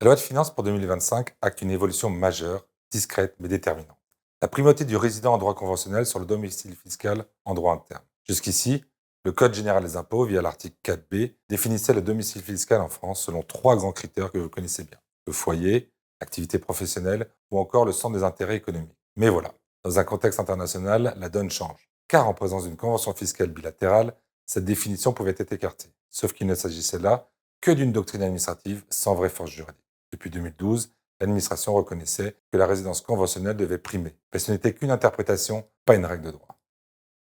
La loi de finances pour 2025 acte une évolution majeure, discrète mais déterminante. La primauté du résident en droit conventionnel sur le domicile fiscal en droit interne. Jusqu'ici, le Code général des impôts, via l'article 4b, définissait le domicile fiscal en France selon trois grands critères que vous connaissez bien. Le foyer, l'activité professionnelle ou encore le centre des intérêts économiques. Mais voilà, dans un contexte international, la donne change. Car en présence d'une convention fiscale bilatérale, cette définition pouvait être écartée. Sauf qu'il ne s'agissait là que d'une doctrine administrative sans vraie force juridique. Depuis 2012, l'administration reconnaissait que la résidence conventionnelle devait primer. Mais ce n'était qu'une interprétation, pas une règle de droit.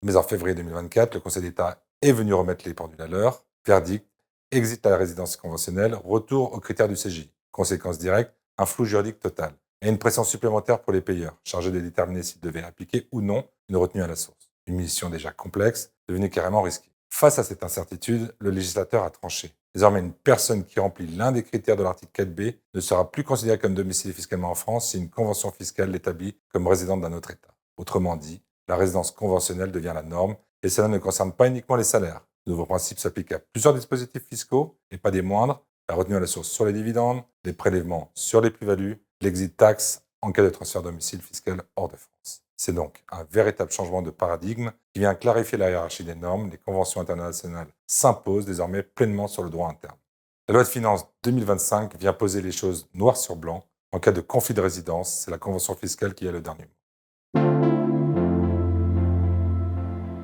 Mais en février 2024, le Conseil d'État est venu remettre les pendules à l'heure. Verdict, exit à la résidence conventionnelle, retour aux critères du CGI. Conséquence directe, un flou juridique total et une pression supplémentaire pour les payeurs, chargés de déterminer s'ils devaient appliquer ou non une retenue à la source. Une mission déjà complexe, devenue carrément risquée. Face à cette incertitude, le législateur a tranché. Désormais, une personne qui remplit l'un des critères de l'article 4b ne sera plus considérée comme domiciliée fiscalement en France si une convention fiscale l'établit comme résidente d'un autre État. Autrement dit, la résidence conventionnelle devient la norme et cela ne concerne pas uniquement les salaires. Le nouveau principe s'applique à plusieurs dispositifs fiscaux et pas des moindres: la retenue à la source sur les dividendes, les prélèvements sur les plus-values, l'exit tax en cas de transfert de domicile fiscal hors de France. C'est donc un véritable changement de paradigme qui vient clarifier la hiérarchie des normes. Les conventions internationales s'imposent désormais pleinement sur le droit interne. La loi de finances 2025 vient poser les choses noir sur blanc. En cas de conflit de résidence, c'est la convention fiscale qui a le dernier mot.